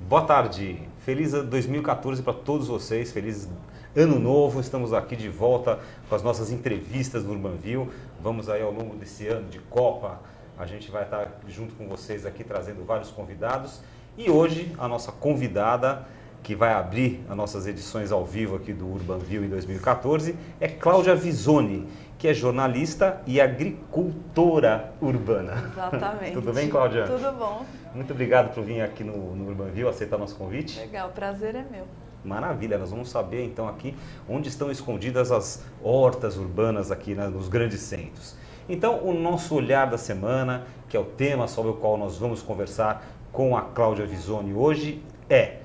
Boa tarde, feliz 2014 para todos vocês, feliz ano novo, estamos aqui de volta com as nossas entrevistas no Urbanville. Vamos aí ao longo desse ano de Copa, a gente vai estar junto com vocês aqui trazendo vários convidados. E hoje a nossa convidada, que vai abrir as nossas edições ao vivo aqui do Urbanville em 2014, é Cláudia Visoni, que é jornalista e agricultora urbana. Exatamente. Tudo bem, Cláudia? Tudo bom. Muito obrigado por vir aqui no Urbanville, aceitar nosso convite. Legal, o prazer é meu. Maravilha, nós vamos saber então aqui onde estão escondidas as hortas urbanas aqui nos grandes centros. Então, o nosso olhar da semana, que é o tema sobre o qual nós vamos conversar com a Cláudia Visoni hoje, é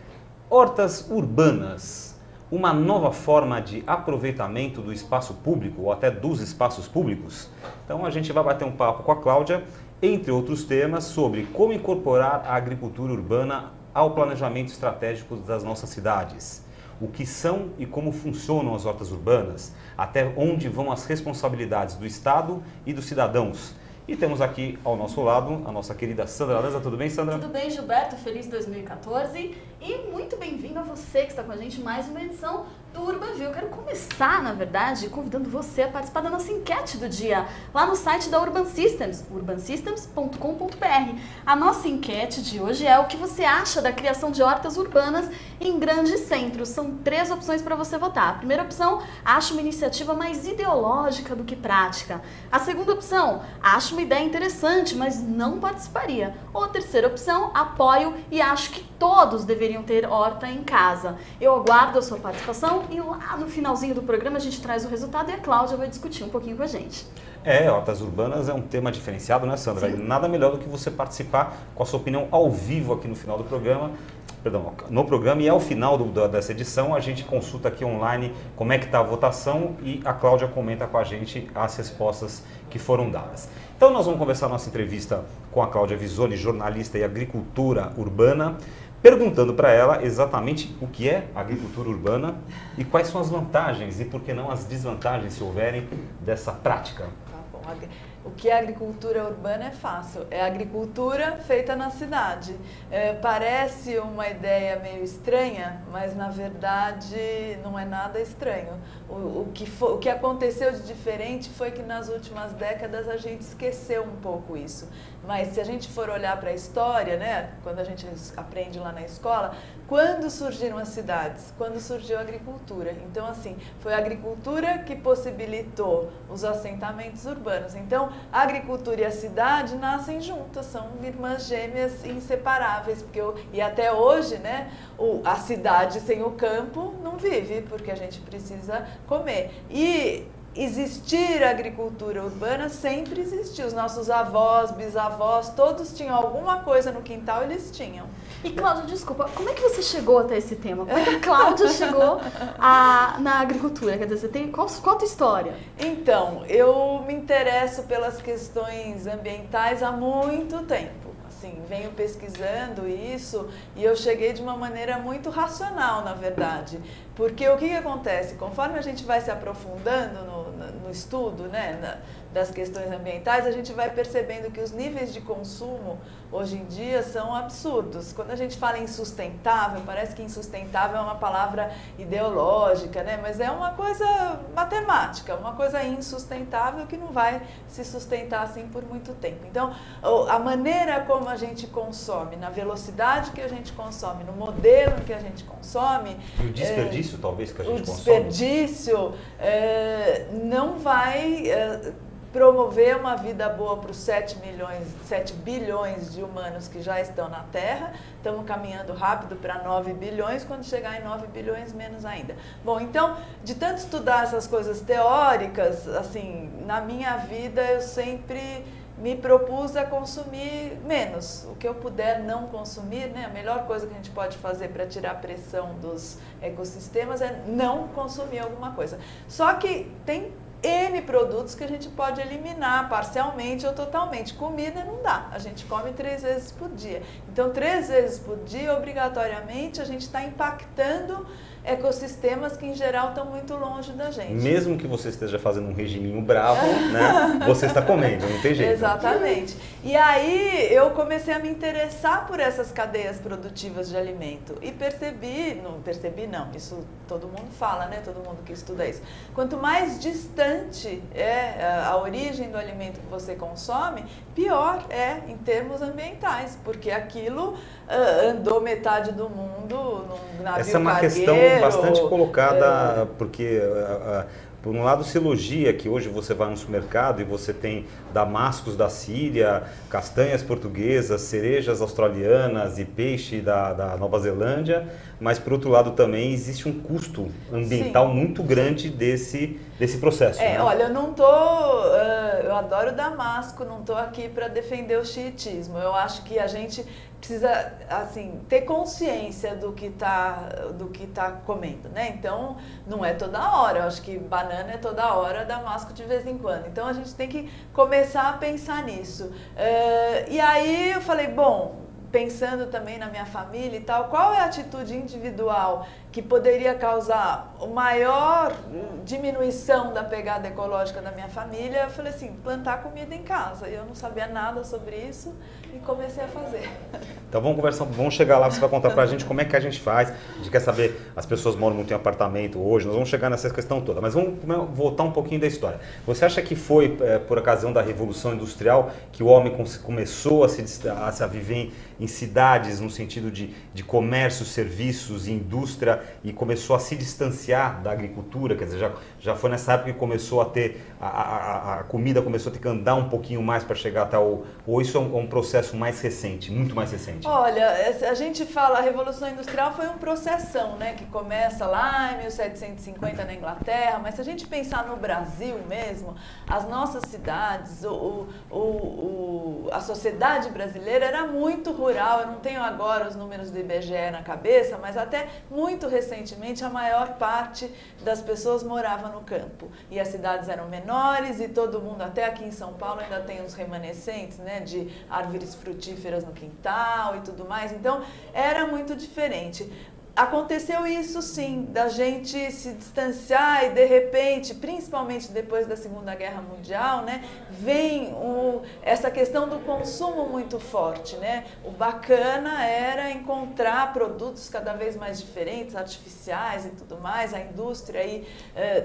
hortas urbanas, uma nova forma de aproveitamento do espaço público ou até dos espaços públicos. Então, a gente vai bater um papo com a Cláudia, entre outros temas, sobre como incorporar a agricultura urbana ao planejamento estratégico das nossas cidades. O que são e como funcionam as hortas urbanas, até onde vão as responsabilidades do Estado e dos cidadãos. E temos aqui ao nosso lado a nossa querida Sandra Lanza. Tudo bem, Sandra? Tudo bem, Gilberto. Feliz 2014 e muito bem-vindo a você que está com a gente em mais uma edição do Urbanville. Eu quero começar, na verdade, convidando você a participar da nossa enquete do dia, lá no site da Urban Systems, urbansystems.com.br. A nossa enquete de hoje é o que você acha da criação de hortas urbanas em grandes centros. São 3 opções para você votar. A primeira opção, acho uma iniciativa mais ideológica do que prática. A segunda opção, acho uma ideia interessante, mas não participaria. Ou a terceira opção, apoio e acho que todos deveriam ter horta em casa. Eu aguardo a sua participação e lá no finalzinho do programa a gente traz o resultado e a Cláudia vai discutir um pouquinho com a gente. Hortas urbanas é um tema diferenciado, né, Sandra? Sim. E nada melhor do que você participar com a sua opinião ao vivo aqui no final do programa. No programa, e ao final dessa edição a gente consulta aqui online como é que está a votação e a Cláudia comenta com a gente as respostas que foram dadas. Então nós vamos conversar nossa entrevista com a Cláudia Visoni, jornalista e agricultura urbana, perguntando para ela exatamente o que é agricultura urbana e quais são as vantagens e por que não as desvantagens, se houverem, dessa prática. Tá bom. O que é agricultura urbana é fácil, é agricultura feita na cidade. Parece uma ideia meio estranha, mas na verdade não é nada estranho. O que aconteceu de diferente foi que nas últimas décadas a gente esqueceu um pouco isso. Mas se a gente for olhar para a história, né, quando a gente aprende lá na escola, quando surgiram as cidades? Quando surgiu a agricultura. Então, assim, foi a agricultura que possibilitou os assentamentos urbanos. Então, a agricultura e a cidade nascem juntas, são irmãs gêmeas inseparáveis. E até hoje, né, a cidade sem o campo não vive, porque a gente precisa comer. E existir agricultura urbana sempre existiu. Os nossos avós, bisavós, todos tinham alguma coisa no quintal, eles tinham. E Cláudia, desculpa, como é que você chegou até esse tema? Como é que a Cláudia chegou na agricultura? Quer dizer, qual a tua história? Então, eu me interesso pelas questões ambientais há muito tempo. Assim, venho pesquisando isso e eu cheguei de uma maneira muito racional, na verdade. Porque o que acontece? Conforme a gente vai se aprofundando no estudo, né, das questões ambientais, a gente vai percebendo que os níveis de consumo hoje em dia são absurdos. Quando a gente fala em sustentável, parece que insustentável é uma palavra ideológica, né? Mas é uma coisa matemática, uma coisa insustentável que não vai se sustentar assim por muito tempo. Então, a maneira como a gente consome, na velocidade que a gente consome, no modelo que a gente consome... E o desperdício, talvez, que a gente consome? O desperdício não vai... promover uma vida boa para os 7 bilhões de humanos que já estão na Terra. Estamos caminhando rápido para 9 bilhões, quando chegar em 9 bilhões, menos ainda. Bom, então, de tanto estudar essas coisas teóricas, assim, na minha vida eu sempre me propus a consumir menos. O que eu puder não consumir, né? A melhor coisa que a gente pode fazer para tirar a pressão dos ecossistemas é não consumir alguma coisa. Só que tem N produtos que a gente pode eliminar parcialmente ou totalmente. Comida não dá, a gente come 3 vezes por dia. Então, 3 vezes por dia, obrigatoriamente, a gente está impactando ecossistemas que, em geral, estão muito longe da gente. Mesmo que você esteja fazendo um regiminho bravo, né, você está comendo, não tem jeito. Exatamente. E aí eu comecei a me interessar por essas cadeias produtivas de alimento e percebi não, isso todo mundo fala, né? Todo mundo que estuda isso. Quanto mais distante é a origem do alimento que você consome, pior é em termos ambientais, porque aquilo andou metade do mundo num navio. Essa é uma questão bastante colocada, porque por um lado se elogia que hoje você vai no supermercado e você tem damascos da Síria, castanhas portuguesas, cerejas australianas e peixe da Nova Zelândia, mas por outro lado também existe um custo ambiental muito grande desse processo. Né? Olha, eu adoro Damasco, não estou aqui para defender o xiitismo. Eu acho que a gente precisa, assim, ter consciência do que tá comendo, né? Então, não é toda hora. Eu acho que banana é toda hora, Damasco de vez em quando. Então, a gente tem que começar a pensar nisso. E aí eu falei, bom, pensando também na minha família e tal, qual é a atitude individual que poderia causar a maior diminuição da pegada ecológica da minha família? Eu falei assim, plantar comida em casa. E eu não sabia nada sobre isso e comecei a fazer. Então vamos conversar, vamos chegar lá, você vai contar pra gente como é que a gente faz. A gente quer saber, as pessoas moram muito em apartamento hoje, nós vamos chegar nessa questão toda. Mas vamos voltar um pouquinho da história. Você acha que foi por ocasião da Revolução Industrial que o homem começou a viver em cidades no sentido de comércio, serviços, indústria e começou a se distanciar da agricultura? Quer dizer, já foi nessa época que começou a ter, a comida começou a ter que andar um pouquinho mais para chegar até ou isso é um processo mais recente, muito mais recente? Olha, a gente fala, a Revolução Industrial foi um processão, né, que começa lá em 1750 na Inglaterra, mas se a gente pensar no Brasil mesmo, as nossas cidades, a sociedade brasileira era muito rural. Eu não tenho agora os números do IBGE na cabeça, mas até muito recentemente a maior parte das pessoas morava no campo. E as cidades eram menores e todo mundo, até aqui em São Paulo, ainda tem os remanescentes, né, de árvores frutíferas no quintal e tudo mais. Então, era muito diferente. Aconteceu isso sim, da gente se distanciar e de repente, principalmente depois da Segunda Guerra Mundial, né, vem essa questão do consumo muito forte, né? O bacana era encontrar produtos cada vez mais diferentes, artificiais e tudo mais, a indústria aí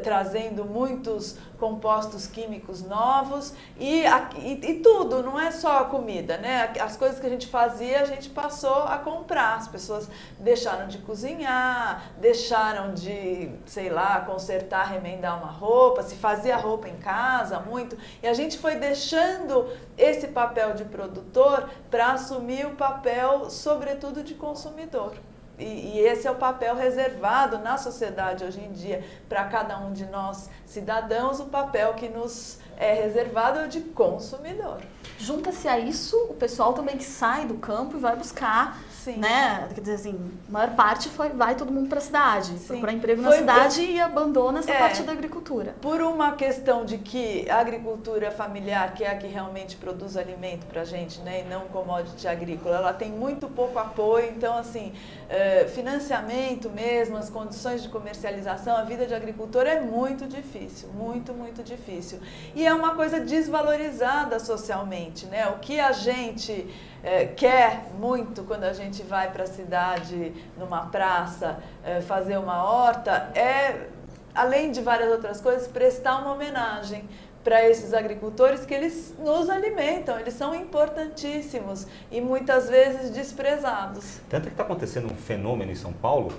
trazendo muitos compostos químicos novos e tudo, não é só a comida, né? As coisas que a gente fazia, a gente passou a comprar, as pessoas deixaram de cozinhar, deixaram de, sei lá, consertar, remendar uma roupa, se fazia roupa em casa muito, e a gente foi deixando esse papel de produtor para assumir o papel, sobretudo, de consumidor. E esse é o papel reservado na sociedade hoje em dia para cada um de nós cidadãos, o papel que nos é reservado é o de consumidor. Junta-se a isso o pessoal também que sai do campo e vai buscar, né? Quer dizer assim, a maior parte vai todo mundo para a cidade, procurar emprego na cidade e abandona essa parte da agricultura. Por uma questão de que a agricultura familiar, que é a que realmente produz alimento para a gente, né, e não commodity agrícola, ela tem muito pouco apoio, então assim, financiamento mesmo, as condições de comercialização, a vida de agricultor é muito difícil, muito, muito difícil. E é uma coisa desvalorizada socialmente, né? O que a gente quer muito quando a gente vai para a cidade, numa praça, fazer uma horta, além de várias outras coisas, prestar uma homenagem para esses agricultores que eles nos alimentam, eles são importantíssimos e muitas vezes desprezados. Tanto que está acontecendo um fenômeno em São Paulo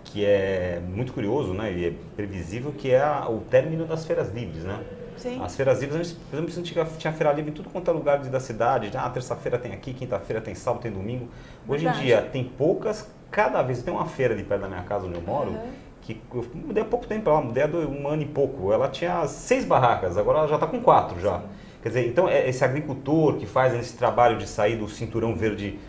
que é muito curioso, né, e é previsível, que é o término das feiras livres, né? Sim. As feiras livres, por exemplo, tinha feira livre em tudo quanto é lugar da cidade. Terça-feira tem aqui, quinta-feira tem, sábado tem, domingo. Hoje em dia tem poucas, cada vez tem uma feira ali perto da minha casa onde eu moro, que eu mudei há pouco tempo, ela mudei há um ano e pouco. Ela tinha 6 barracas, agora ela já está com 4 já. Sim. Quer dizer, então esse agricultor que faz esse trabalho de sair do cinturão verde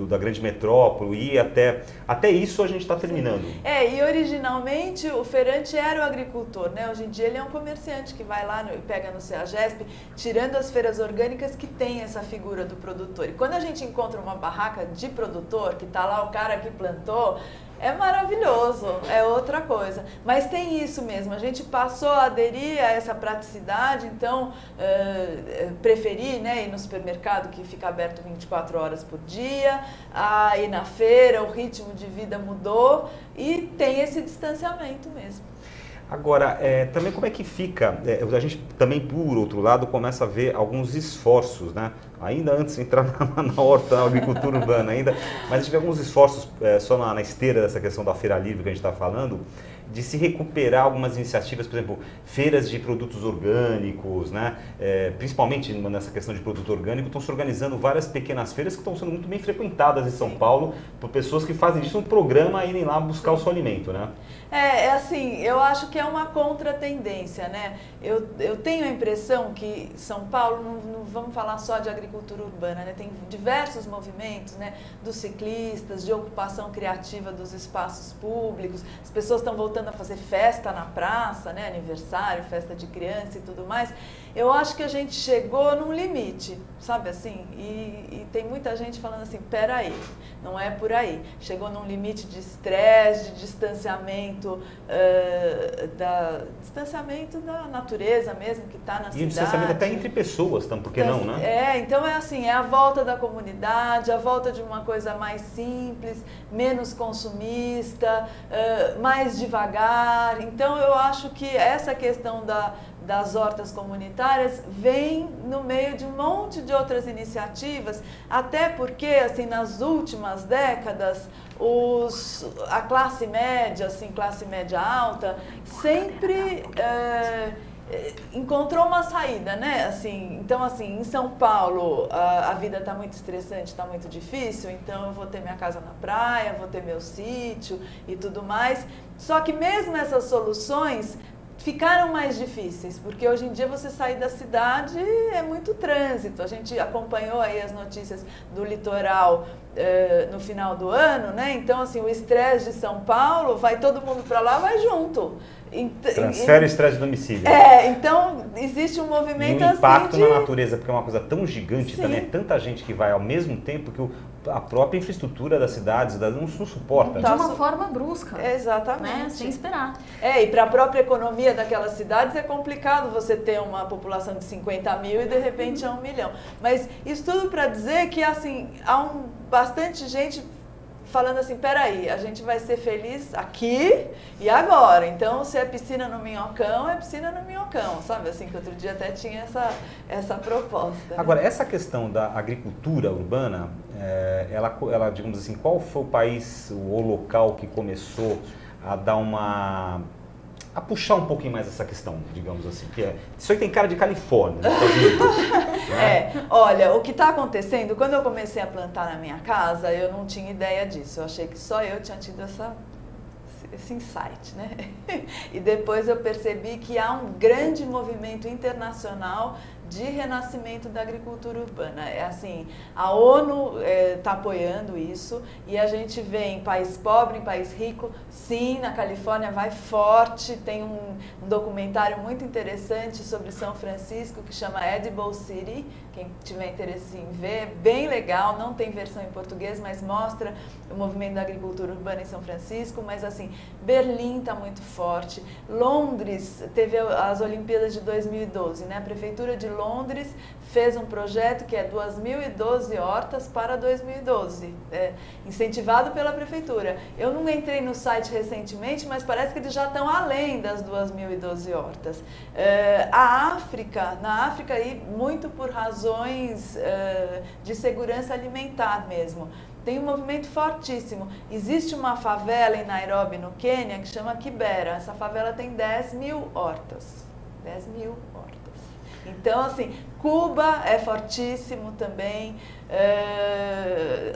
da grande metrópole e até isso a gente está terminando. E originalmente o feirante era o agricultor, né? Hoje em dia ele é um comerciante que vai lá e pega no CEAGESP, tirando as feiras orgânicas que tem essa figura do produtor. E quando a gente encontra uma barraca de produtor, que está lá o cara que plantou, é maravilhoso, é outra coisa. Mas tem isso mesmo, a gente passou a aderir a essa praticidade, então preferir, né, ir no supermercado que fica aberto 24 horas por dia, a ir na feira, o ritmo de vida mudou e tem esse distanciamento mesmo. Agora, também como é que fica? A gente também, por outro lado, começa a ver alguns esforços, né? Ainda antes de entrar na horta, na agricultura urbana ainda, mas a gente vê alguns esforços só na esteira dessa questão da feira livre que a gente está falando, de se recuperar algumas iniciativas, por exemplo, feiras de produtos orgânicos, né? Principalmente nessa questão de produto orgânico, estão se organizando várias pequenas feiras que estão sendo muito bem frequentadas em São Paulo por pessoas que fazem disso um programa e irem lá buscar o seu alimento, né? Assim, eu acho que é uma contratendência, né? Eu tenho a impressão que São Paulo, não vamos falar só de agricultura urbana, né? Tem diversos movimentos, né? Dos ciclistas, de ocupação criativa dos espaços públicos, as pessoas estão voltando a fazer festa na praça, né? Aniversário, festa de criança e tudo mais. Eu acho que a gente chegou num limite, sabe assim? E tem muita gente falando assim, peraí, não é por aí. Chegou num limite de estresse, de distanciamento, distanciamento da natureza mesmo, que está na cidade. E o distanciamento até entre pessoas, por que não, né? Então é assim, é a volta da comunidade, a volta de uma coisa mais simples, menos consumista, mais devagar. Então eu acho que essa questão das hortas comunitárias vem no meio de um monte de outras iniciativas, até porque, assim, nas últimas décadas, a classe média, assim, classe média alta, sempre encontrou uma saída, né? Assim, então, assim, em São Paulo a vida está muito estressante, está muito difícil, então eu vou ter minha casa na praia, vou ter meu sítio e tudo mais. Só que mesmo essas soluções ficaram mais difíceis, porque hoje em dia você sair da cidade é muito trânsito. A gente acompanhou aí as notícias do litoral no final do ano, né? Então, assim, o estresse de São Paulo, vai todo mundo para lá, vai junto. Transfere o estresse de domicílio. Então existe um movimento assim. E um impacto assim na natureza, porque é uma coisa tão gigante, Sim. também é tanta gente que vai ao mesmo tempo que a própria infraestrutura das cidades não suporta. De uma forma brusca. Exatamente. Né? Sem esperar. E para a própria economia daquelas cidades é complicado você ter uma população de 50 mil e de repente é 1 milhão. Mas isso tudo para dizer que, assim, há bastante gente falando assim, peraí, a gente vai ser feliz aqui e agora. Então, se é piscina no Minhocão, é piscina no Minhocão, sabe? Assim, que outro dia até tinha essa proposta. Né? Agora, essa questão da agricultura urbana, ela, digamos assim, qual foi o país, o local que começou a dar a puxar um pouquinho mais essa questão, digamos assim, isso aí tem cara de Califórnia, nos Estados Unidos, né? Olha, o que está acontecendo, quando eu comecei a plantar na minha casa, eu não tinha ideia disso, eu achei que só eu tinha tido esse insight, né? E depois eu percebi que há um grande movimento internacional de renascimento da agricultura urbana. Assim, a ONU está apoiando isso e a gente vê em país pobre, em país rico, sim, na Califórnia vai forte, tem um documentário muito interessante sobre São Francisco que chama Edible City, quem tiver interesse em ver, bem legal, não tem versão em português, mas mostra o movimento da agricultura urbana em São Francisco, mas assim, Berlim está muito forte, Londres teve as Olimpíadas de 2012, né? A Prefeitura de Londres fez um projeto que é 2.012 hortas para 2012, incentivado pela Prefeitura. Eu não entrei no site recentemente, mas parece que eles já estão além das 2.012 hortas. Na África, aí, muito por razões de segurança alimentar mesmo, tem um movimento fortíssimo. Existe uma favela em Nairobi, no Quênia, que chama Kibera. Essa favela tem 10.000 hortas. 10.000 hortas. Então, assim, Cuba é fortíssimo também.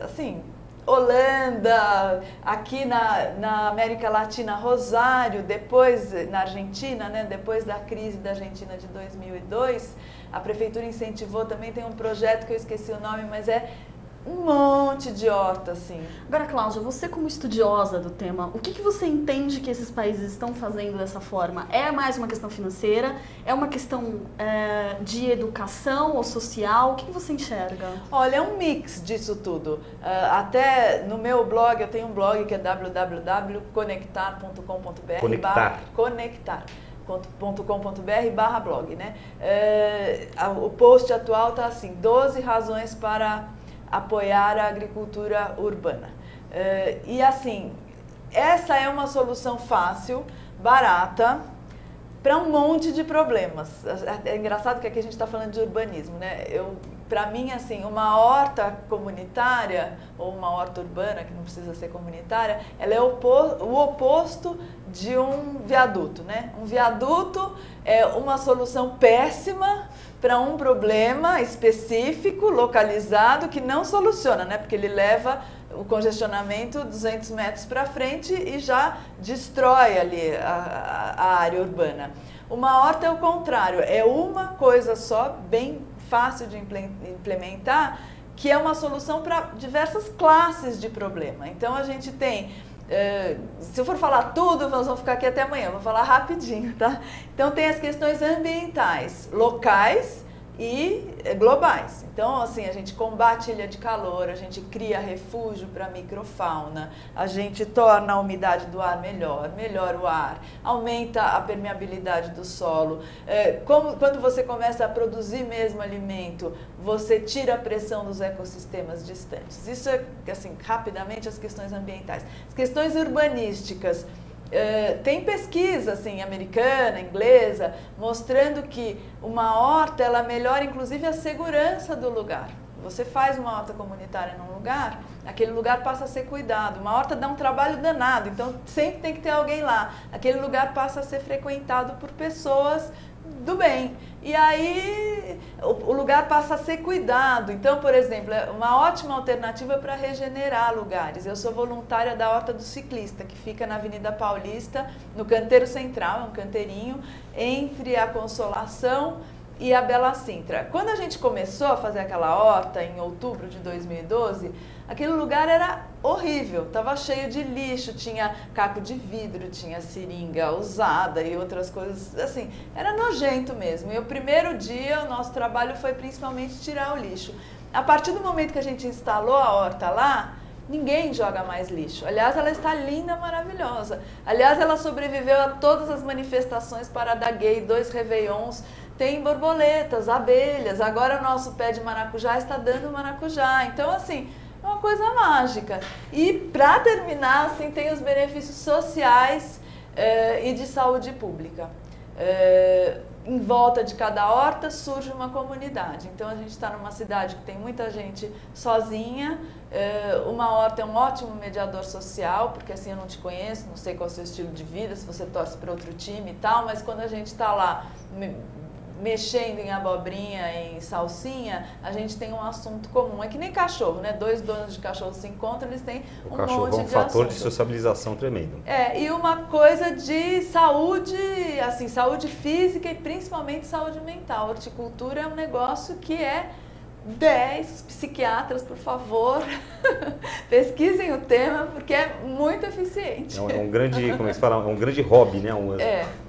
Assim, Holanda, aqui na América Latina, Rosário, depois na Argentina, né, depois da crise da Argentina de 2002, a prefeitura incentivou também, tem um projeto que eu esqueci o nome, mas um monte de horta, assim. Agora, Cláudia, você como estudiosa do tema, o que você entende que esses países estão fazendo dessa forma? É mais uma questão financeira? É uma questão de educação ou social? O que você enxerga? Olha, é um mix disso tudo. Até no meu blog, eu tenho um blog que é www.conectar.com.br. Conectar.com.br/blog, né? O post atual está assim, 12 razões para apoiar a agricultura urbana. E assim, essa é uma solução fácil, barata, para um monte de problemas. É engraçado que aqui a gente está falando de urbanismo, né? Para mim, assim, uma horta comunitária ou uma horta urbana, que não precisa ser comunitária, ela é o oposto de um viaduto, né? Um viaduto é uma solução péssima para um problema específico, localizado, que não soluciona, né? Porque ele leva o congestionamento 200 metros para frente e já destrói ali a área urbana. Uma horta é o contrário, é uma coisa só, bem fácil de implementar, que é uma solução para diversas classes de problema. Então a gente tem, se eu for falar tudo, nós vamos ficar aqui até amanhã, vou falar rapidinho, tá? Então tem as questões ambientais, locais e globais. Então, assim, a gente combate ilha de calor, a gente cria refúgio para microfauna, a gente torna a umidade do ar melhora o ar, aumenta a permeabilidade do solo. Quando você começa a produzir mesmo alimento, você tira a pressão dos ecossistemas distantes. Isso é, assim, rapidamente as questões ambientais. As questões urbanísticas. Tem pesquisa assim, americana, inglesa, mostrando que uma horta ela melhora inclusive a segurança do lugar. Você faz uma horta comunitária num lugar, aquele lugar passa a ser cuidado. Uma horta dá um trabalho danado, então sempre tem que ter alguém lá. Aquele lugar passa a ser frequentado por pessoas do bem. E aí o lugar passa a ser cuidado. Então, por exemplo, é uma ótima alternativa para regenerar lugares. Eu sou voluntária da Horta do Ciclista, que fica na Avenida Paulista, no canteiro central, é um canteirinho, entre a Consolação e a Bela Sintra. Quando a gente começou a fazer aquela horta em outubro de 2012, aquele lugar era horrível, estava cheio de lixo, tinha caco de vidro, tinha seringa usada e outras coisas, assim, era nojento mesmo. E o primeiro dia o nosso trabalho foi principalmente tirar o lixo. A partir do momento que a gente instalou a horta lá, ninguém joga mais lixo. Aliás, ela está linda, maravilhosa. Aliás, ela sobreviveu a todas as manifestações Parada Gay, 2 Réveillons, tem borboletas, abelhas, agora o nosso pé de maracujá está dando maracujá. Então, assim, é uma coisa mágica. E, para terminar, assim, tem os benefícios sociais e de saúde pública. Em volta de cada horta surge uma comunidade. Então, a gente está numa cidade que tem muita gente sozinha. Uma horta é um ótimo mediador social, porque assim eu não te conheço, não sei qual é o seu estilo de vida, se você torce para outro time e tal, mas quando a gente está lá mexendo em abobrinha, em salsinha, a gente tem um assunto comum. É que nem cachorro, né? 2 donos de cachorro se encontram, eles têm um monte de assunto. O cachorro é um fator de sociabilização tremendo. E uma coisa de saúde, assim, saúde física e principalmente saúde mental. Horticultura é um negócio que é 10 psiquiatras, por favor, pesquisem o tema, porque é muito eficiente. É um grande, como é que se fala, é um grande hobby, né?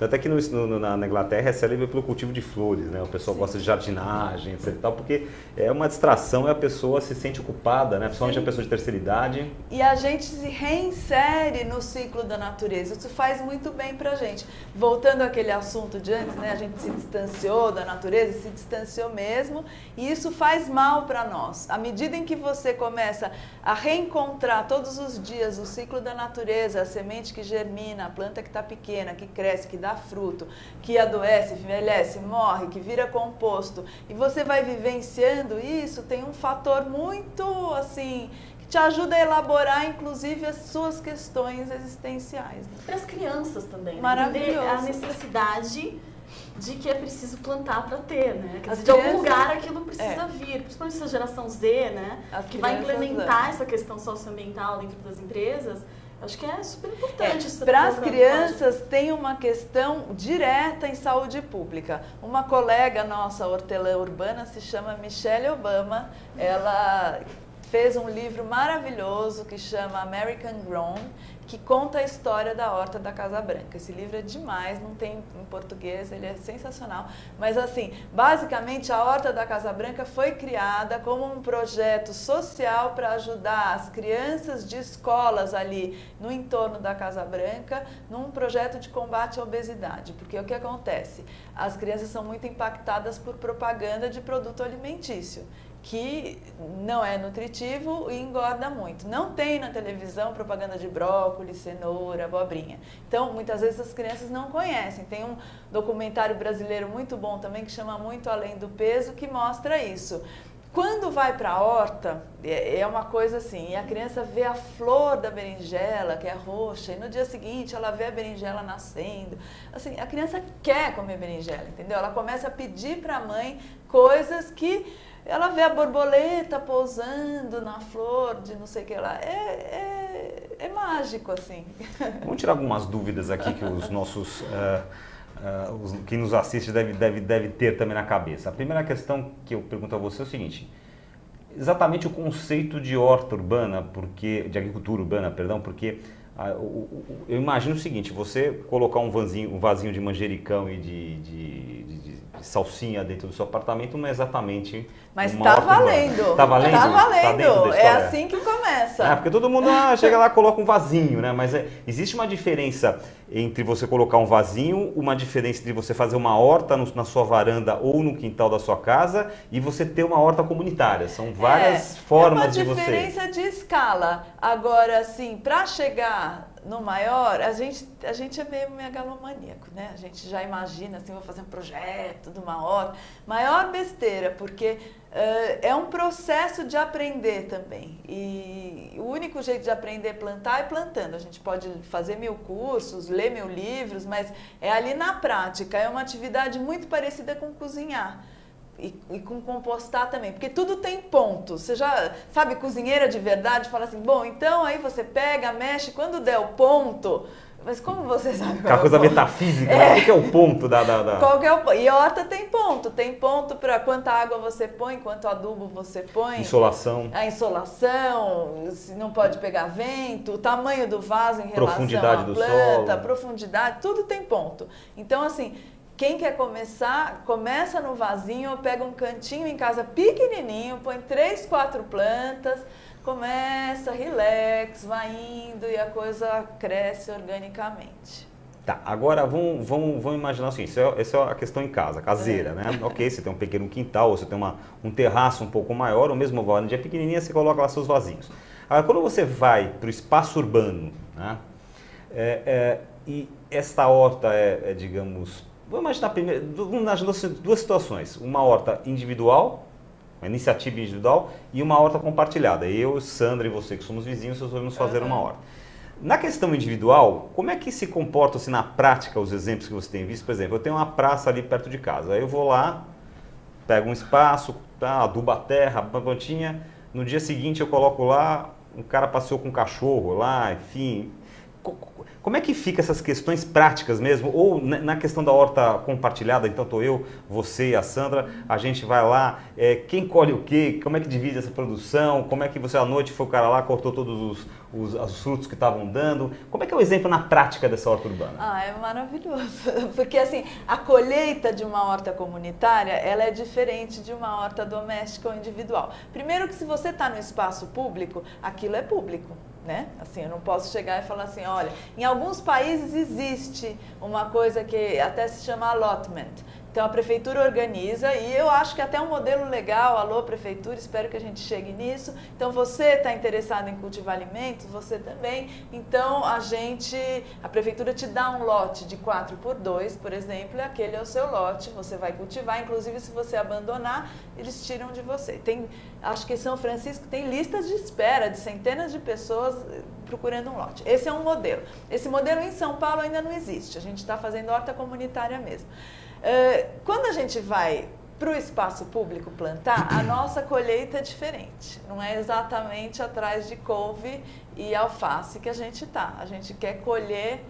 Até que na Inglaterra é célebre pelo cultivo de flores, né? O pessoal gosta de jardinagem, etc e tal, porque é uma distração e a pessoa se sente ocupada, né? Principalmente a pessoa de terceira idade. E a gente se reinsere no ciclo da natureza, isso faz muito bem pra gente. Voltando àquele assunto de antes, né? A gente se distanciou da natureza, se distanciou mesmo, e isso faz mal para nós. À medida em que você começa a reencontrar todos os dias o ciclo da natureza, a semente que germina, a planta que está pequena, que cresce, que dá fruto, que adoece, envelhece, morre, que vira composto, e você vai vivenciando isso, tem um fator muito, assim, que te ajuda a elaborar, inclusive, as suas questões existenciais. Né? Para as crianças também. Maravilhoso. A necessidade de que é preciso plantar para ter, né? Quer dizer, de algum lugar aquilo precisa vir, principalmente essa geração Z, né? Que vai implementar essa questão socioambiental dentro das empresas. Acho que é super importante isso. Para as crianças tem uma questão direta em saúde pública. Uma colega nossa, hortelã urbana, se chama Michelle Obama. Ela fez um livro maravilhoso que chama American Grown, que conta a história da horta da Casa Branca. Esse livro é demais, não tem em português, ele é sensacional. Mas assim, basicamente a horta da Casa Branca foi criada como um projeto social para ajudar as crianças de escolas ali no entorno da Casa Branca, num projeto de combate à obesidade. Porque o que acontece? As crianças são muito impactadas por propaganda de produto alimentício, que não é nutritivo e engorda muito. Não tem na televisão propaganda de brócolis, cenoura, abobrinha. Então, muitas vezes as crianças não conhecem. Tem um documentário brasileiro muito bom também, que chama Muito Além do Peso, que mostra isso. Quando vai para a horta, é uma coisa assim, e a criança vê a flor da berinjela, que é roxa, e no dia seguinte ela vê a berinjela nascendo. Assim, a criança quer comer berinjela, entendeu? Ela começa a pedir para a mãe coisas que ela vê a borboleta pousando na flor de não sei o que lá. É mágico, assim. Vamos tirar algumas dúvidas aqui que os nossos... quem nos assiste deve ter também na cabeça. A primeira questão que eu pergunto a você é o seguinte: exatamente o conceito de horta urbana, de agricultura urbana, perdão, porque eu imagino o seguinte: você colocar um vasinho de manjericão e de salsinha dentro do seu apartamento não é exatamente. Mas está valendo. Está valendo? Está valendo. Tá dentro da é assim que começa. Porque todo mundo chega lá e coloca um vasinho, né? Mas existe uma diferença entre você colocar um vasinho, uma diferença entre você fazer uma horta na sua varanda ou no quintal da sua casa e você ter uma horta comunitária. São várias formas de você... É uma diferença de escala. Agora, assim, para chegar no maior, a gente é meio megalomaníaco, né? A gente já imagina, assim, vou fazer um projeto de uma horta. Maior besteira, porque é um processo de aprender também. E o único jeito de aprender a plantar é plantando. A gente pode fazer 1000 cursos, ler 1000 livros, mas é ali na prática. É uma atividade muito parecida com cozinhar. E com compostar também, porque tudo tem pontos. Você já sabe, cozinheira de verdade fala assim, bom, então aí você pega, mexe, quando der o ponto... Mas como você sabe qual é o coisa ponto? Metafísica, o que é o ponto da... Qual que é o ponto? E horta tem ponto para quanta água você põe, quanto adubo você põe. Insolação. A insolação, se não pode pegar vento, o tamanho do vaso em relação profundidade à planta, do solo. Profundidade, tudo tem ponto. Então, assim, quem quer começar, começa no vasinho, ou pega um cantinho em casa pequenininho, põe 3, 4 plantas... Começa, relax, vai indo e a coisa cresce organicamente. Tá, agora vamos imaginar assim, essa é a questão em casa, caseira, né? Ok, você tem um pequeno quintal, ou você tem um terraço um pouco maior, ou mesmo uma varanda pequenininha, você coloca lá seus vasinhos. Agora, quando você vai para o espaço urbano, né? E esta horta digamos, vamos imaginar duas situações, uma horta individual, uma iniciativa individual e uma horta compartilhada. Eu, Sandra e você que somos vizinhos, nós vamos fazer uma horta. Na questão individual, como é que se comportam assim, na prática os exemplos que você tem visto? Por exemplo, eu tenho uma praça ali perto de casa, aí eu vou lá, pego um espaço, adubo a terra, uma plantinha, no dia seguinte eu coloco lá, um cara passeou com um cachorro lá, enfim... Como é que fica essas questões práticas mesmo? Ou na questão da horta compartilhada, então estou eu, você e a Sandra, a gente vai lá, quem colhe o quê? Como é que divide essa produção? Como é que você à noite foi o cara lá, cortou todos os frutos que estavam dando? Como é que é o exemplo na prática dessa horta urbana? É maravilhoso, porque assim, a colheita de uma horta comunitária, ela é diferente de uma horta doméstica ou individual. Primeiro que se você está no espaço público, aquilo é público. Né? Assim, eu não posso chegar e falar assim, olha, em alguns países existe uma coisa que até se chama allotment. Então a prefeitura organiza e eu acho que até é um modelo legal, alô prefeitura, espero que a gente chegue nisso. Então você está interessado em cultivar alimentos, você também. Então a prefeitura te dá um lote de 4x2, por exemplo, e aquele é o seu lote, você vai cultivar, inclusive se você abandonar, eles tiram de você. Acho que em São Francisco tem listas de espera de centenas de pessoas procurando um lote. Esse é um modelo. Esse modelo em São Paulo ainda não existe, a gente está fazendo horta comunitária mesmo. Quando a gente vai para o espaço público plantar, a nossa colheita é diferente. Não é exatamente atrás de couve e alface que a gente está. A gente quer colher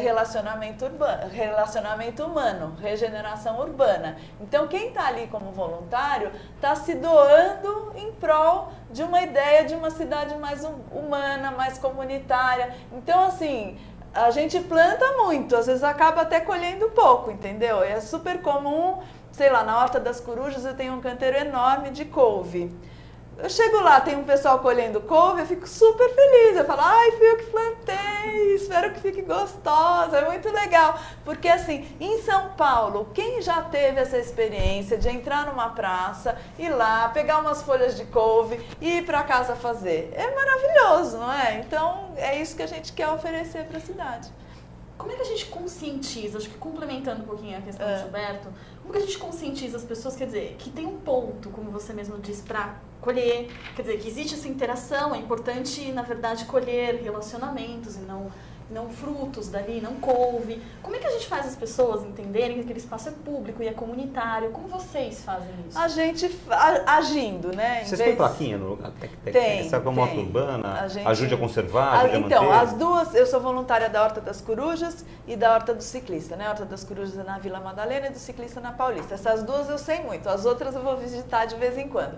relacionamento urbano, relacionamento humano, regeneração urbana. Então, quem está ali como voluntário está se doando em prol de uma ideia de uma cidade mais humana, mais comunitária. Então, assim, a gente planta muito, às vezes acaba até colhendo pouco, entendeu? É super comum, sei lá, na Horta das Corujas eu tenho um canteiro enorme de couve. Eu chego lá, tem um pessoal colhendo couve, eu fico super feliz. Eu falo, ai, fui eu que plantei, espero que fique gostosa, é muito legal. Porque assim, em São Paulo, quem já teve essa experiência de entrar numa praça, ir lá, pegar umas folhas de couve e ir para casa fazer? É maravilhoso, não é? Então, é isso que a gente quer oferecer para a cidade. Como é que a gente conscientiza, acho que complementando um pouquinho a questão do Gilberto, como que a gente conscientiza as pessoas, quer dizer, que tem um ponto, como você mesmo disse, para colher, quer dizer, que existe essa interação, é importante, na verdade, colher relacionamentos e não frutos dali, não couve. Como é que a gente faz as pessoas entenderem que aquele espaço é público e é comunitário? Como vocês fazem isso? A gente agindo, né? Vocês têm plaquinha no lugar? Tem. Essa é uma horta urbana? Ajude a conservar, ajude a manter? Então, as duas, eu sou voluntária da Horta das Corujas e da Horta do Ciclista, né? A Horta das Corujas é na Vila Madalena e do Ciclista na Paulista. Essas duas eu sei muito, as outras eu vou visitar de vez em quando.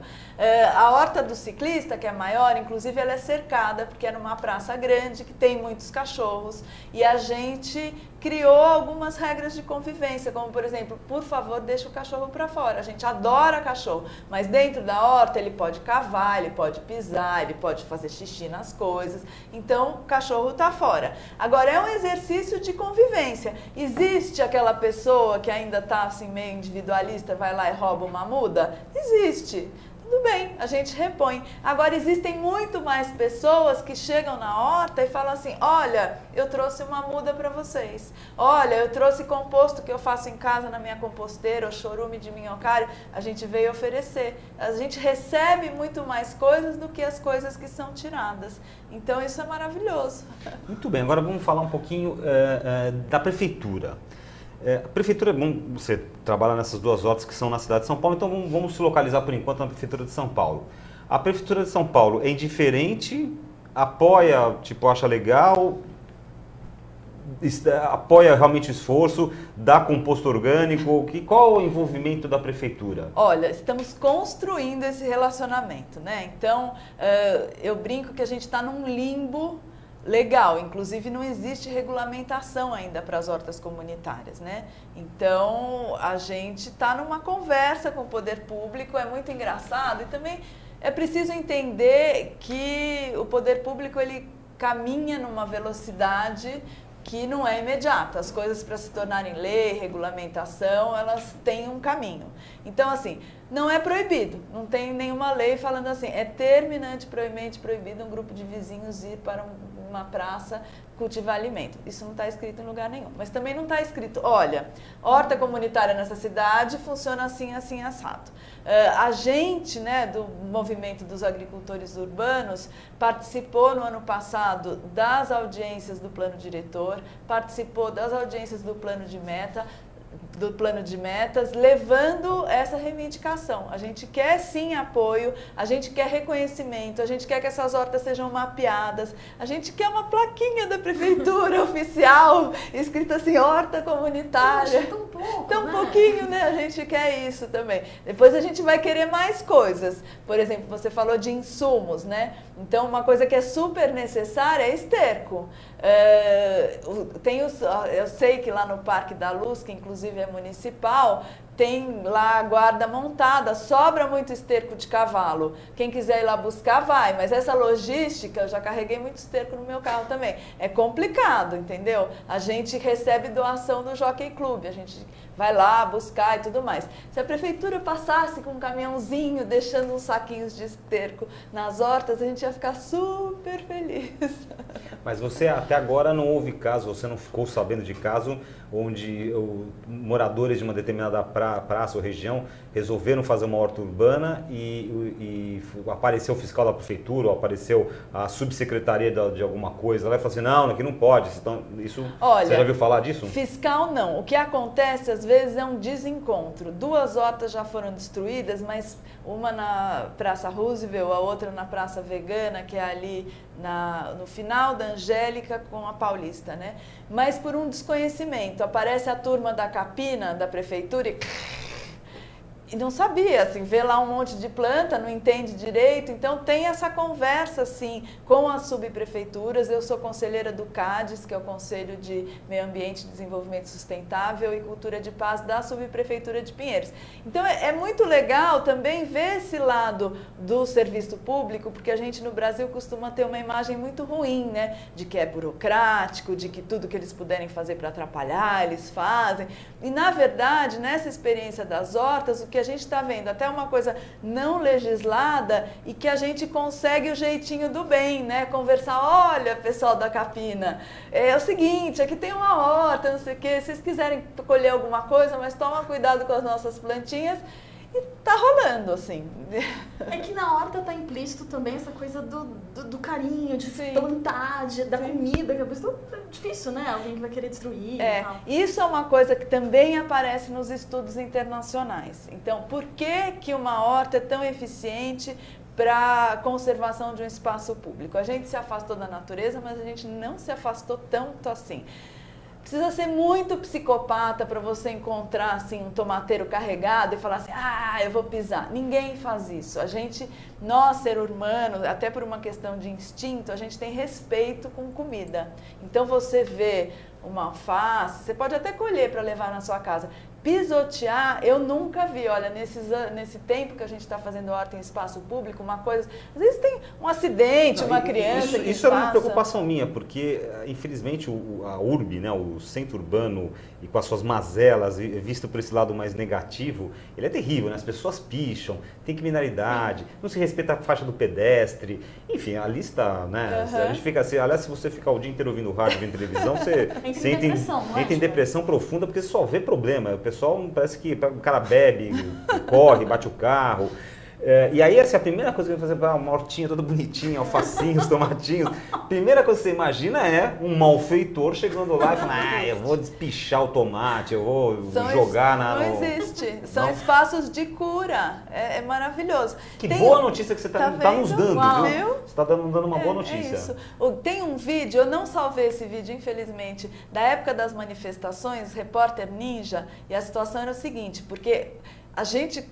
A Horta do Ciclista, que é maior, inclusive ela é cercada, porque é numa praça grande, que tem muitos cachorros, e a gente criou algumas regras de convivência, como por exemplo, por favor, deixa o cachorro para fora. A gente adora cachorro, mas dentro da horta ele pode cavar, ele pode pisar, ele pode fazer xixi nas coisas. Então, o cachorro está fora. Agora, é um exercício de convivência. Existe aquela pessoa que ainda está assim meio individualista, vai lá e rouba uma muda? Existe. Tudo bem, a gente repõe. Agora, existem muito mais pessoas que chegam na horta e falam assim, olha, eu trouxe uma muda para vocês. Olha, eu trouxe composto que eu faço em casa na minha composteira, o chorume de minhocário, a gente veio oferecer. A gente recebe muito mais coisas do que as coisas que são tiradas. Então, isso é maravilhoso. Muito bem, agora vamos falar um pouquinho da prefeitura. A prefeitura, é bom, você trabalha nessas duas hortas que são na cidade de São Paulo, então vamos se localizar por enquanto na prefeitura de São Paulo. A prefeitura de São Paulo é indiferente, apoia, tipo, acha legal, apoia realmente o esforço, dá composto orgânico, qual é o envolvimento da prefeitura? Olha, estamos construindo esse relacionamento, né? Então, eu brinco que a gente está num limbo legal, inclusive não existe regulamentação ainda para as hortas comunitárias, né? Então, a gente está numa conversa com o poder público, é muito engraçado e também é preciso entender que o poder público ele caminha numa velocidade que não é imediata. As coisas para se tornarem lei, regulamentação, elas têm um caminho. Então, assim, não é proibido, não tem nenhuma lei falando assim, é terminantemente proibido um grupo de vizinhos ir para uma praça cultivar alimento. Isso não está escrito em lugar nenhum. Mas também não está escrito, olha, horta comunitária nessa cidade funciona assim, assim, assado. A gente, né, do movimento dos agricultores urbanos, participou no ano passado das audiências do plano diretor, participou das audiências do plano de metas, levando essa reivindicação. A gente quer sim apoio, a gente quer reconhecimento, a gente quer que essas hortas sejam mapeadas, a gente quer uma plaquinha da prefeitura oficial, escrita assim, horta comunitária. Tão pouco, tão pouquinho, né? A gente quer isso também. Depois a gente vai querer mais coisas. Por exemplo, você falou de insumos, né? Então, uma coisa que é super necessária é esterco. Eu sei que lá no Parque da Luz, que inclusive é municipal, tem lá a guarda montada, sobra muito esterco de cavalo. Quem quiser ir lá buscar, vai. Mas essa logística, eu já carreguei muito esterco no meu carro também. É complicado, entendeu? A gente recebe doação do Jockey Club, a gente vai lá buscar e tudo mais. Se a prefeitura passasse com um caminhãozinho, deixando uns saquinhos de esterco nas hortas, a gente ia ficar super feliz. Mas você até agora não houve caso, você não ficou sabendo de caso onde moradores de uma determinada praça ou região resolveram fazer uma horta urbana e apareceu o fiscal da prefeitura, ou apareceu a subsecretaria de alguma coisa, lá e falou assim, não, aqui não pode. Então, isso, olha, você já ouviu falar disso? Fiscal não. O que acontece, às vezes é um desencontro. 2 hortas já foram destruídas, mas uma na Praça Roosevelt, a outra na Praça Vegana, que é ali no final da Angélica com a Paulista, né? Mas por um desconhecimento. Aparece a turma da Capina, da prefeitura, e não sabia, assim, vê lá um monte de planta, não entende direito, então tem essa conversa, assim, com as subprefeituras. Eu sou conselheira do CADES, que é o Conselho de Meio Ambiente, Desenvolvimento Sustentável e Cultura de Paz da subprefeitura de Pinheiros. Então é muito legal também ver esse lado do serviço público, porque a gente no Brasil costuma ter uma imagem muito ruim, né, de que é burocrático, de que tudo que eles puderem fazer para atrapalhar, eles fazem. E na verdade, nessa experiência das hortas, o que a gente está vendo, até uma coisa não legislada e que a gente consegue o jeitinho do bem, né? Conversar, olha, pessoal da Capina, é o seguinte, aqui tem uma horta, não sei o quê, se vocês quiserem colher alguma coisa, mas toma cuidado com as nossas plantinhas. E tá rolando, assim. É que na horta tá implícito também essa coisa do carinho, de plantar, da comida, que é difícil, né? Alguém que vai querer destruir e tal. Isso é uma coisa que também aparece nos estudos internacionais. Então, por que uma horta é tão eficiente para a conservação de um espaço público? A gente se afastou da natureza, mas a gente não se afastou tanto assim. Precisa ser muito psicopata para você encontrar assim, um tomateiro carregado e falar assim, eu vou pisar. Ninguém faz isso. Nós, ser humano, até por uma questão de instinto, a gente tem respeito com comida. Então você vê uma alface, você pode até colher para levar na sua casa. Pisotear, eu nunca vi. Olha, nesse tempo que a gente está fazendo horta em espaço público, uma coisa... Às vezes tem um acidente, uma criança que Isso era uma preocupação minha, porque, infelizmente, a URB, né, o centro urbano, e com as suas mazelas, visto por esse lado mais negativo, ele é terrível, né? As pessoas picham, tem criminalidade, não se respeita a faixa do pedestre, enfim, a lista, né? A gente fica assim, aliás, se você ficar o dia inteiro ouvindo rádio, ouvindo televisão, você entra em depressão profunda, porque você só vê problema. O pessoal parece que o cara bebe, corre, bate o carro. E aí, assim, a primeira coisa que eu vou fazer é uma hortinha toda bonitinha, alfacinhos, tomatinhos. Primeira coisa que você imagina é um malfeitor chegando lá e falando, eu vou despichar o tomate, eu vou jogar na... Não existe. São espaços de cura. É maravilhoso. Que boa notícia que você está nos dando, viu? Você está dando uma boa notícia. Isso. Tem um vídeo, eu não salvei esse vídeo, infelizmente, da época das manifestações, Repórter Ninja, e a situação era o seguinte, porque a gente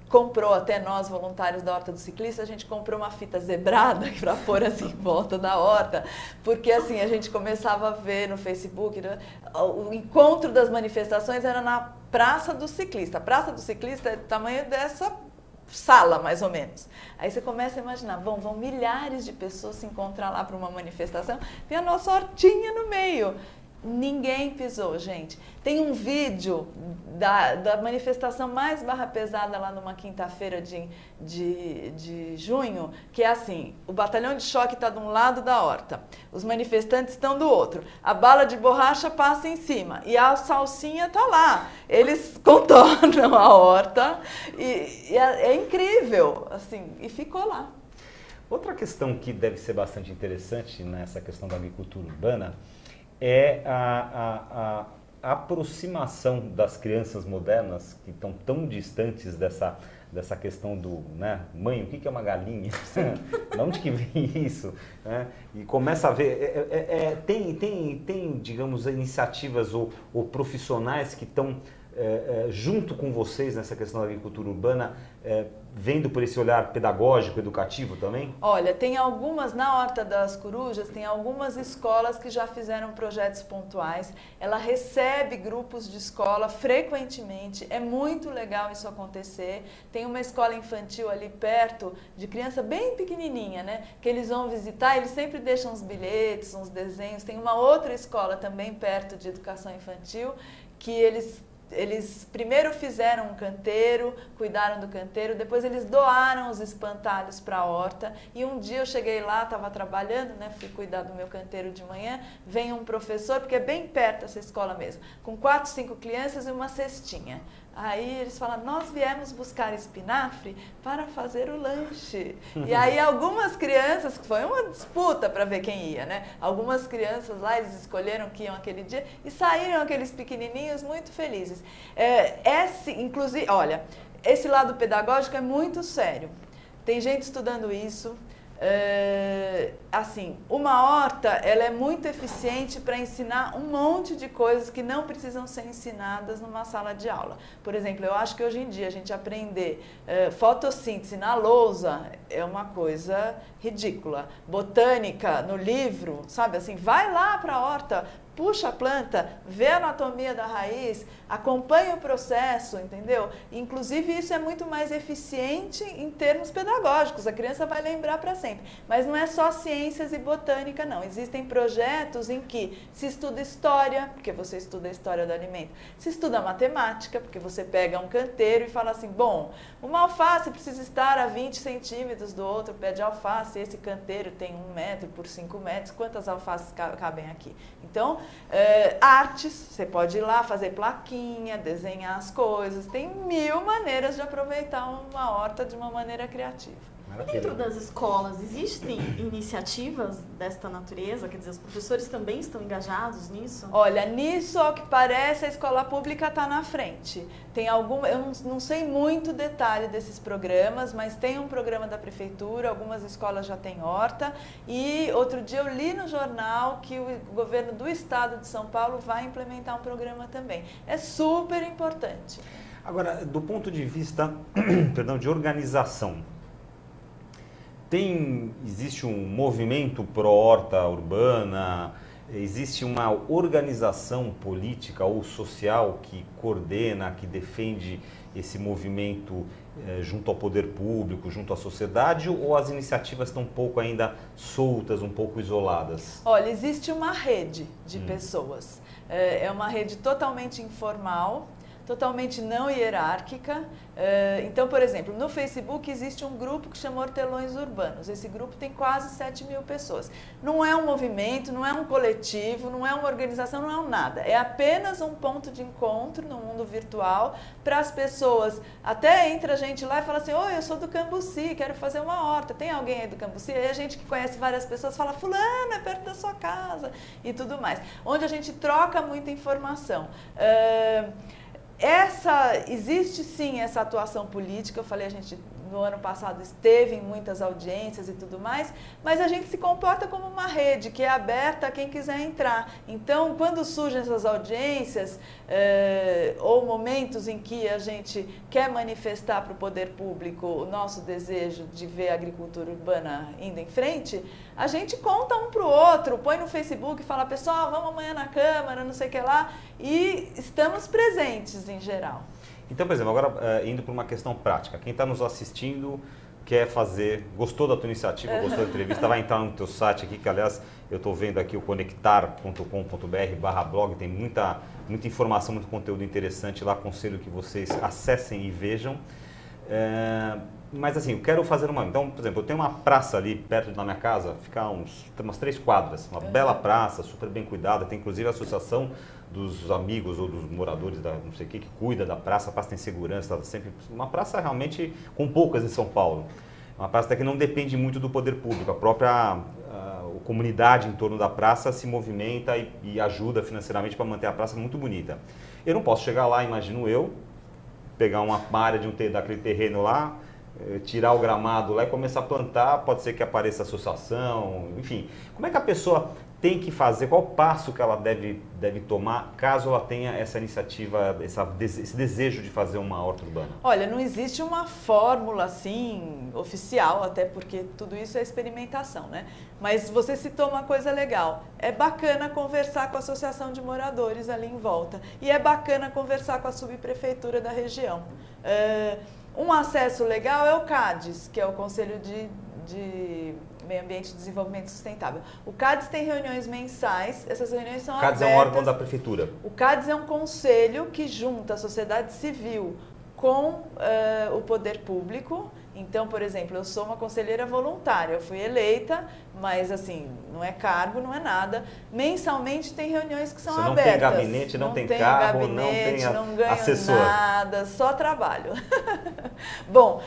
comprou, até nós voluntários da Horta do Ciclista, a gente comprou uma fita zebrada para pôr assim em volta da horta, porque assim a gente começava a ver no Facebook, né, o encontro das manifestações era na Praça do Ciclista. A Praça do Ciclista é do tamanho dessa sala, mais ou menos. Aí você começa a imaginar, vão milhares de pessoas se encontrar lá para uma manifestação, tem a nossa hortinha no meio. Ninguém pisou, gente. Tem um vídeo da manifestação mais barra pesada lá numa quinta-feira de junho, que é assim, o batalhão de choque está de um lado da horta, os manifestantes estão do outro, a bala de borracha passa em cima e a salsinha está lá. Eles contornam a horta e é incrível, assim, e ficou lá. Outra questão que deve ser bastante interessante nessa questão da agricultura urbana é a aproximação das crianças modernas que estão tão distantes dessa questão do, né, mãe, o que é uma galinha? De onde que vem isso? E começa a ver, tem, digamos, iniciativas ou profissionais que estão junto com vocês nessa questão da agricultura urbana, vendo por esse olhar pedagógico, educativo também? Olha, tem algumas, na Horta das Corujas, tem algumas escolas que já fizeram projetos pontuais. Ela recebe grupos de escola frequentemente, é muito legal isso acontecer. Tem uma escola infantil ali perto, de criança bem pequenininha, né? Que eles vão visitar, eles sempre deixam uns bilhetes, uns desenhos. Tem uma outra escola também perto de educação infantil, que eles primeiro fizeram um canteiro, cuidaram do canteiro, depois eles doaram os espantalhos para a horta. E um dia eu cheguei lá, estava trabalhando, né, fui cuidar do meu canteiro de manhã, vem um professor, porque é bem perto essa escola mesmo, com 4, 5 crianças e uma cestinha. Aí eles falam, nós viemos buscar espinafre para fazer o lanche. E aí algumas crianças, foi uma disputa para ver quem ia, né? Algumas crianças lá, eles escolheram que iam aquele dia e saíram aqueles pequenininhos muito felizes. Inclusive, olha, esse lado pedagógico é muito sério. Tem gente estudando isso. Assim, uma horta, ela é muito eficiente para ensinar um monte de coisas que não precisam ser ensinadas numa sala de aula. Por exemplo, eu acho que hoje em dia a gente aprender fotossíntese na lousa é uma coisa ridícula. Botânica no livro, sabe assim, vai lá para a horta, puxa a planta, vê a anatomia da raiz, acompanha o processo, entendeu? Inclusive, isso é muito mais eficiente em termos pedagógicos, a criança vai lembrar para sempre. Mas não é só ciências e botânica, não. Existem projetos em que se estuda história, porque você estuda a história do alimento, se estuda matemática, porque você pega um canteiro e fala assim, bom, uma alface precisa estar a 20 centímetros do outro pé de alface, esse canteiro tem 1 metro por 5 metros, quantas alfaces cabem aqui? Então, artes, você pode ir lá fazer plaquinha, desenhar as coisas, tem 1000 maneiras de aproveitar uma horta de uma maneira criativa. Dentro das escolas, existem iniciativas desta natureza? Quer dizer, os professores também estão engajados nisso? Olha, nisso, ao que parece, a escola pública está na frente. Tem algum, eu não sei muito detalhe desses programas, mas tem um programa da prefeitura, algumas escolas já têm horta. E outro dia eu li no jornal que o governo do estado de São Paulo vai implementar um programa também. É super importante. Agora, do ponto de vista perdão, de organização, existe um movimento pró-horta urbana, existe uma organização política ou social que coordena, que defende esse movimento junto ao poder público, junto à sociedade, ou as iniciativas estão um pouco ainda soltas, um pouco isoladas? Olha, existe uma rede de pessoas, é uma rede totalmente informal, totalmente não hierárquica. Então, por exemplo, no Facebook existe um grupo que chama Hortelões Urbanos. Esse grupo tem quase 7.000 pessoas. Não é um movimento, não é um coletivo, não é uma organização, não é um nada. É apenas um ponto de encontro no mundo virtual para as pessoas. Até entra a gente lá e fala assim, oi, eu sou do Cambuci, quero fazer uma horta. Tem alguém aí do Cambuci? Aí a gente que conhece várias pessoas fala, fulano, é perto da sua casa e tudo mais. Onde a gente troca muita informação. Existe sim essa atuação política, eu falei, a gente no ano passado esteve em muitas audiências e tudo mais, mas a gente se comporta como uma rede que é aberta a quem quiser entrar. Então, quando surgem essas audiências ou momentos em que a gente quer manifestar para o poder público o nosso desejo de ver a agricultura urbana indo em frente, a gente conta um para o outro, põe no Facebook e fala, pessoal, vamos amanhã na Câmara, não sei o que lá, e estamos presentes em geral. Então, por exemplo, agora indo para uma questão prática, quem está nos assistindo quer fazer, gostou da tua iniciativa, gostou da entrevista, vai entrar no teu site aqui, que aliás eu estou vendo aqui o conectar.com.br/blog, tem muita informação, muito conteúdo interessante lá, aconselho que vocês acessem e vejam. Mas assim, eu quero fazer então, por exemplo, eu tenho uma praça ali perto da minha casa, fica umas 3 quadras, uma bela praça, super bem cuidada, tem inclusive a associação dos amigos ou dos moradores da não sei o que cuida da praça, a praça tem segurança, tá sempre uma praça realmente com poucas em São Paulo. Uma praça até que não depende muito do poder público, a própria comunidade em torno da praça se movimenta e ajuda financeiramente para manter a praça muito bonita. Eu não posso chegar lá, imagino eu, pegar uma área daquele terreno lá, tirar o gramado lá e começar a plantar, pode ser que apareça associação, enfim. Como é que a pessoa tem que fazer, qual o passo que ela deve tomar caso ela tenha essa iniciativa, esse desejo de fazer uma horta urbana? Olha, não existe uma fórmula assim oficial, até porque tudo isso é experimentação, né? Mas você citou uma coisa legal, é bacana conversar com a associação de moradores ali em volta e é bacana conversar com a subprefeitura da região. Um acesso legal é o CADES, que é o Conselho de Meio Ambiente e Desenvolvimento Sustentável. O CADES tem reuniões mensais, essas reuniões são abertas. O CADES é um órgão da prefeitura? O CADES é um conselho que junta a sociedade civil com o poder público Então, por exemplo, eu sou uma conselheira voluntária, eu fui eleita, mas assim, não é cargo, não é nada. Mensalmente tem reuniões que são abertas. Você não tem gabinete, não tem cargo, gabinete, não tem assessor. Nada, só trabalho. Bom,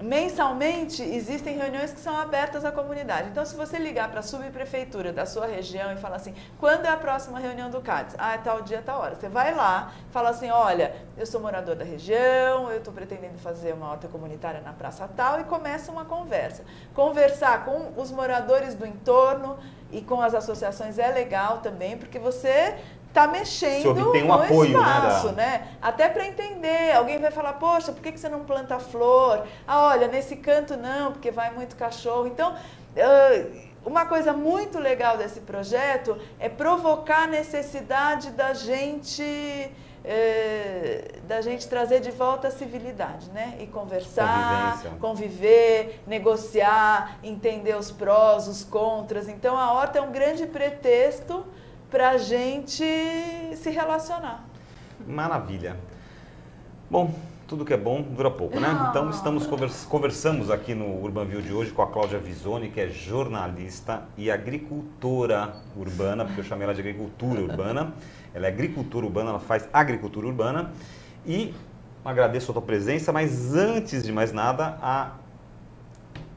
mensalmente existem reuniões que são abertas à comunidade. Então, se você ligar para a subprefeitura da sua região e falar assim, quando é a próxima reunião do CADES? Ah, é tal dia, tal hora. Você vai lá, fala assim, olha, eu sou morador da região, eu estou pretendendo fazer uma horta comunitária na praça tal, e começa uma conversa. Conversar com os moradores do entorno e com as associações é legal também, porque você está mexendo no apoio, espaço, né? Até para entender, alguém vai falar, poxa, por que você não planta flor? Ah, olha, nesse canto não, porque vai muito cachorro. Então, uma coisa muito legal desse projeto é provocar a necessidade da gente trazer de volta a civilidade, né? E conversar, conviver, negociar, entender os prós, os contras. Então, a horta é um grande pretexto para a gente se relacionar. Maravilha. Bom, tudo que é bom dura pouco, né? Então conversamos aqui no UrbanView de hoje com a Cláudia Visoni, que é jornalista e agricultora urbana, porque eu chamei ela de agricultura urbana. Ela é agricultura urbana, ela faz agricultura urbana. E agradeço a tua presença, mas antes de mais nada, a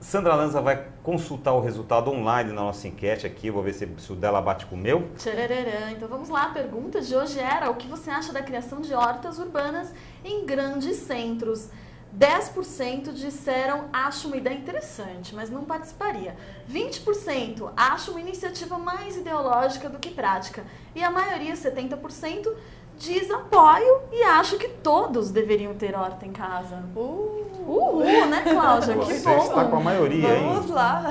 Sandra Lanza vai consultar o resultado online na nossa enquete aqui. Eu vou ver se o dela bate com o meu. Tchararã. Então vamos lá, a pergunta de hoje era: o que você acha da criação de hortas urbanas em grandes centros? 10% disseram acho uma ideia interessante, mas não participaria. 20% acho uma iniciativa mais ideológica do que prática. E a maioria, 70%, diz apoio e acho que todos deveriam ter horta em casa. Né, Cláudia? Você que bom. está com a maioria, hein? Vamos lá.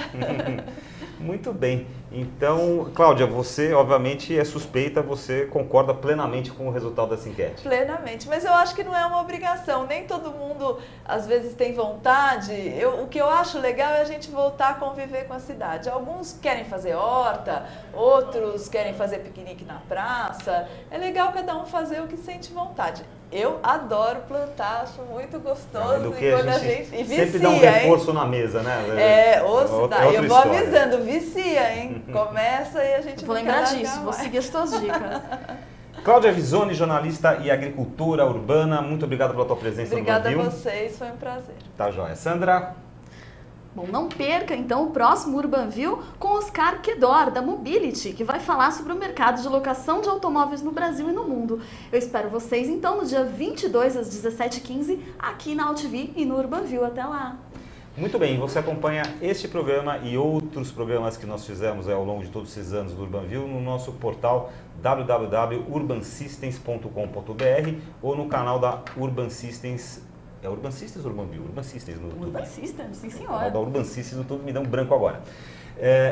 Muito bem. Então, Cláudia, você obviamente é suspeita, você concorda plenamente com o resultado dessa enquete? Plenamente, mas eu acho que não é uma obrigação, nem todo mundo às vezes tem vontade. O que eu acho legal é a gente voltar a conviver com a cidade. Alguns querem fazer horta, outros querem fazer piquenique na praça. É legal cada um fazer o que sente vontade. Eu adoro plantar, acho muito gostoso. E quando a gente vicia, sempre dá um reforço na mesa, né? Eu vou avisando, vicia, hein? Começa e a gente vou lembrar disso, vou seguir as tuas dicas. Cláudia Visoni, jornalista e agricultura urbana, muito obrigado pela tua presença no UrbanView. Obrigada a vocês, foi um prazer. Tá joia. Sandra? Bom, não perca então o próximo UrbanView com Oscar Kedor, da Mobility, que vai falar sobre o mercado de locação de automóveis no Brasil e no mundo. Eu espero vocês então no dia 22 às 17h15 aqui na AltV e no UrbanView. Até lá! Muito bem, você acompanha este programa e outros programas que nós fizemos ao longo de todos esses anos do UrbanView no nosso portal www.urbansystems.com.br ou no canal da Urban Systems. É Urban Systems ou UrbanView? Urban Systems no YouTube. Urban Systems, sim senhor. O canal da Urban Systems no YouTube, me dá um branco agora.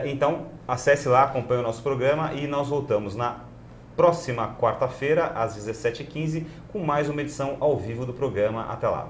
Então, acesse lá, acompanhe o nosso programa e nós voltamos na próxima quarta-feira, às 17h15, com mais uma edição ao vivo do programa. Até lá!